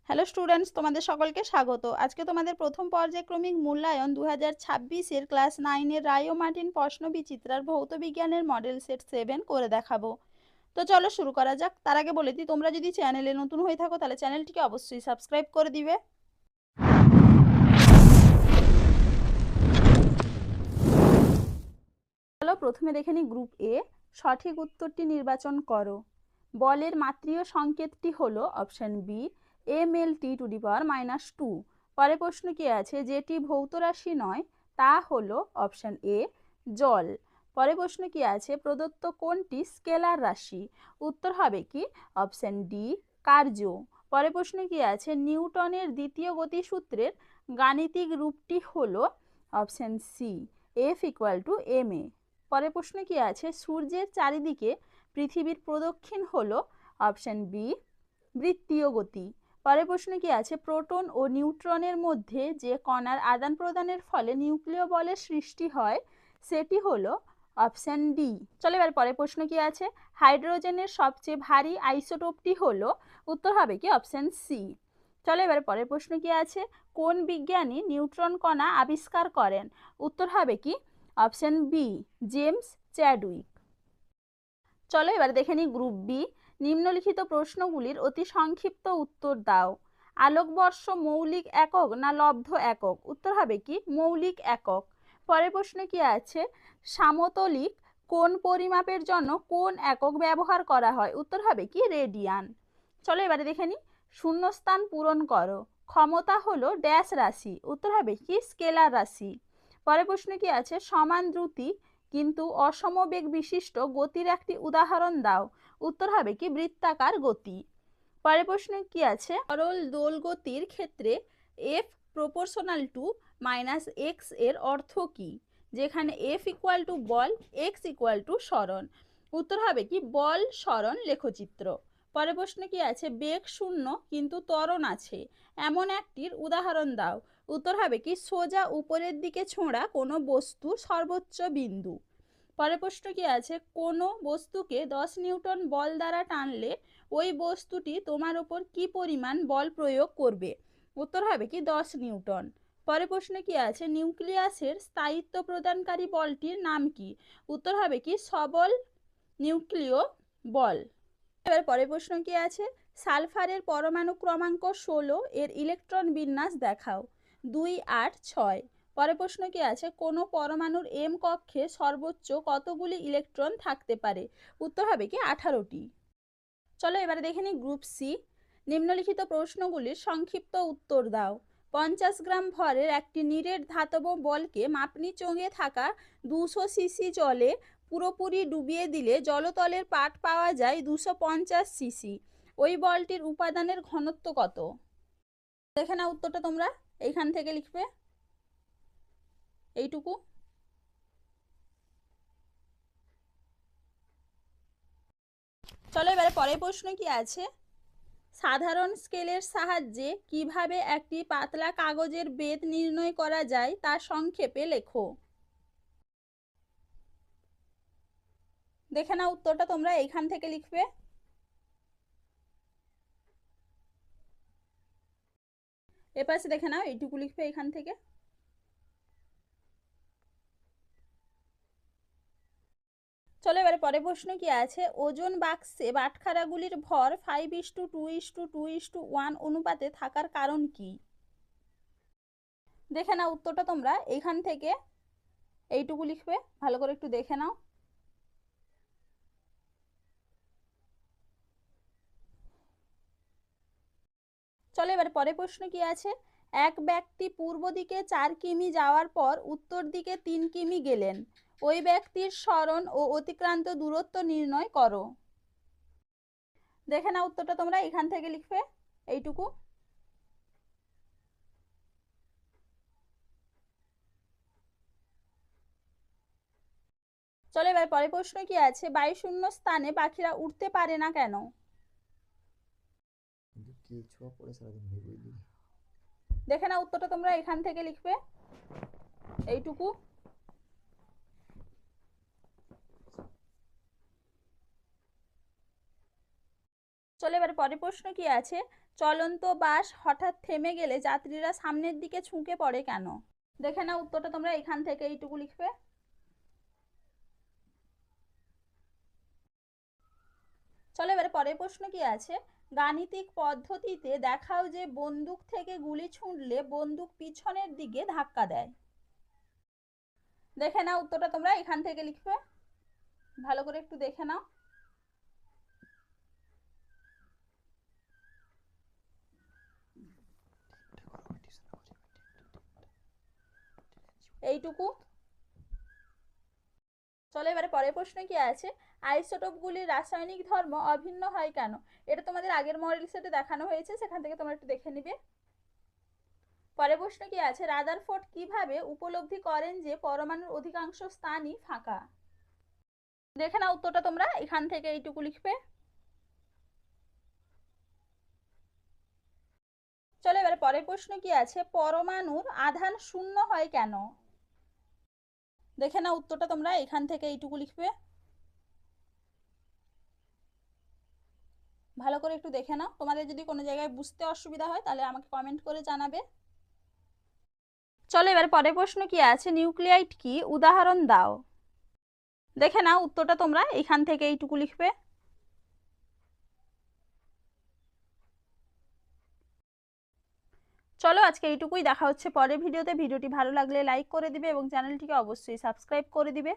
Hello students, তোমাদের সকলকে স্বাগত। আজকে তোমাদের প্রথম পর্যায়ক্রমিক মূল্যায়ন 2026-এর ক্লাস 9-এর রায় ও মার্টিন প্রশ্ন বিচিত্রার ভৌত বিজ্ঞানের মডেল সেট 7 করে দেখাবো। তো চলো শুরু করা যাক। তার আগে বলে দিই, তোমরা যদি চ্যানেলে নতুন হয়ে থাকো তাহলে চ্যানেলটিকে অবশ্যই সাবস্ক্রাইব করে দিবে। চলো প্রথমে দেখে নিই গ্রুপ এ। সঠিক উত্তরটি নির্বাচন করো। বলের মাত্রিয় সংকেতটি হলো অপশন বি mLT⁻²। পরে প্রশ্ন কি আছে, যেটি ভৌত রাশি নয় তা হলো অপশন এ জল। পরে প্রশ্ন কি আছে, প্রদত্ত কোনটি স্কেলার রাশি? উত্তর হবে কি অপশন ডি কার্য। পরে প্রশ্ন কি আছে, নিউটনের দ্বিতীয় গতিসূত্রের গাণিতিক রূপটি হলো অপশন সি F=ma। পরে প্রশ্ন কি আছে, সূর্যের চারিদিকে পৃথিবীর প্রদক্ষিণ হলো অপশন বি বৃত্তীয় গতি। পরের প্রশ্ন কি আছে, প্রোটন ও নিউট্রনের মধ্যে যে কণার আদান প্রদানের ফলে নিউক্লিয় বলের সৃষ্টি হয় সেটি হলো অপশন ডি। চলো এবার পরের প্রশ্ন কি আছে, হাইড্রোজেনের সবচেয়ে ভারী আইসোটোপটি হলো, উত্তর হবে কি অপশন সি। চলো এবার পরের প্রশ্ন কি আছে, কোন বিজ্ঞানী নিউট্রন কণা আবিষ্কার করেন? উত্তর হবে কি অপশন বি জেমস চ্যাডউইক। চলো এবার দেখে নিই গ্রুপ বি। নিম্নলিখিত প্রশ্নগুলির অতি সংক্ষিপ্ত উত্তর দাও। আলোকবর্ষ মৌলিক একক না লব্ধ একক? উত্তর হবে কি মৌলিক একক। পরের প্রশ্ন কি আছে, সামতলিক কোণ পরিমাপের জন্য কোন একক ব্যবহার করা হয়? উত্তর হবে কি রেডিয়ান। চলো এবারে দেখে নিই, শূন্যস্থান পূরণ করো। ক্ষমতা হলো ড্যাশ রাশি? উত্তর হবে কি স্কেলার রাশি। পরের প্রশ্ন কি আছে, সমান দ্রুতি কিন্তু অসমবেগ বিশিষ্ট গতির একটি উদাহরণ দাও? উত্তর হবে কি বৃত্তাকার গতি। পরের প্রশ্ন কি আছে, সরল দোল গতির ক্ষেত্রে F∝ এর অর্থ কি? যেখানে F= বল, x= সরণ। উত্তর হবে কি বল সরণ লেখচিত্র। পরের প্রশ্ন কি আছে, বেগ শূন্য কিন্তু ত্বরণ আছে এমন একটির উদাহরণ দাও? উত্তর হবে কি সোজা উপরের দিকে ছোঁড়া কোনো বস্তুর সর্বোচ্চ বিন্দু। পরের প্রশ্ন কি আছে, কোনো বস্তুকে 10 নিউটন বল দ্বারা টানলে ওই বস্তুটি তোমার উপর কি পরিমাণ বল প্রয়োগ করবে? উত্তর হবে কি 10 নিউটন। পরের প্রশ্ন কি আছে, নিউক্লিয়াসের স্থায়িত্ব প্রদানকারী বলটির নাম কি? উত্তর হবে কি সবল নিউক্লিয় বল। এবার পরের প্রশ্ন কি আছে, সালফারের পরমাণু ক্রমাঙ্ক 16 এর ইলেকট্রন বিন্যাস দেখাও। 2, 8, 6। পরের প্রশ্ন কি আছে, কোনো পরমাণুর এম কক্ষে সর্বোচ্চ কতগুলি ইলেকট্রন থাকতে পারে? উত্তর হবে কি 18টি। চলো এবারে দেখে নিই গ্রুপ সি। নিম্নলিখিত প্রশ্নগুলির সংক্ষিপ্ত উত্তর দাও। 50 গ্রাম ভরের একটি নিরেট ধাতব বলকে মাপনি চোঙে থাকা 200 সিসি জলে পুরোপুরি ডুবিয়ে দিলে জলতলের পাট পাওয়া যায় 250 সিসি। ওই বলটির উপাদানের ঘনত্ব কত? দেখে না উত্তরটা তোমরা এইখান থেকে লিখবে এইটুকু। চলো এবারে পরের প্রশ্ন কি আছে, সাধারণ স্কেলের সাহায্যে কিভাবে একটি পাতলা কাগজের বেধ নির্ণয় করা যায় তা সংক্ষেপে লেখো। দেখে নাও উত্তরটা তোমরা এইখান থেকে লিখবে। এপাশে দেখে নাও এইটুকু লিখবে এখান থেকে। চলো এবারে পরের প্রশ্ন কি আছে, ওজন বাক্সে বাটখারাগুলির ভর 5:2:2:1 অনুপাতে থাকার কারণ কি? দেখে নাও উত্তরটা তোমরা এইখান থেকে এইটুকু লিখবে, ভালো করে একটু দেখে নাও। চলো এবার পরের প্রশ্ন কি আছে, এক ব্যক্তি পূর্ব দিকে 4 কিমি যাওয়ার পর উত্তর দিকে 3 কিমি গেলেন, ওই ব্যক্তির সরণ ও অতিক্রান্ত দূরত্ব নির্ণয় করো। দেখে নাও উত্তরটা তোমরা এখান থেকে লিখবে এইটুকু। চলো এবার পরের প্রশ্ন কি আছে, বায়ুশূন্য স্থানে পাখিরা উঠতে পারে না কেন? দেখে নাও উত্তরটা তোমরা এখান থেকে লিখবে এইটুকু। চলো এবার পরের প্রশ্ন কি আছে, চলন্ত বাস হঠাৎ থেমে গেলে যাত্রীরা সামনের দিকে ঝুঁকে পড়ে কেন? দেখে নাও উত্তরটা তোমরা এখান থেকে এইটুকু লিখবে। চলো এবারে পরের প্রশ্ন কি আছে, গাণিতিক পদ্ধতিতে দেখাও যে বন্দুক থেকে গুলি ছুঁড়লে বন্দুক পিছনের দিকে ধাক্কা দেয়। দেখে নাও উত্তরটা তোমরা এখান থেকে লিখবে, ভালো করে একটু দেখে নাও। এইটুকু। চলো এবারে পরের প্রশ্ন কি আছে, আইসোটোপগুলির রাসায়নিক ধর্ম অভিন্ন হয় কেন? এটা তোমাদের আগের মডেল সেটে দেখানো হয়েছে, সেখান থেকে তোমরা একটু দেখে নিবে। পরের প্রশ্ন কি আছে, রাদারফোর্ড কিভাবে উপলব্ধি করেন যে পরমাণুর অধিকাংশ স্থানই ফাঁকা? দেখে নাও উত্তরটা তোমরা এখান থেকে এইটুকু লিখবে। চলো এবারে পরের প্রশ্ন কি আছে, পরমাণুর আধান শূন্য হয় কেন? দেখে নাও উত্তরটা তোমরা এখান থেকে এইটুকু লিখবে, ভালো করে একটু দেখে নাও। তোমাদের যদি কোনো জায়গায় বুঝতে অসুবিধা হয় তাহলে আমাকে কমেন্ট করে জানাবে। চলো এবার পরের প্রশ্ন কি আছে, নিউক্লিয়াইড কি, উদাহরণ দাও। দেখে নাও উত্তরটা তোমরা এখান থেকে এইটুকু লিখবে। চলো আজকে এইটুকুই, দেখা হচ্ছে পরের ভিডিওতে। ভিডিওটি ভালো লাগলে লাইক করে দিবে এবং চ্যানেলটিকে অবশ্যই সাবস্ক্রাইব করে দিবে।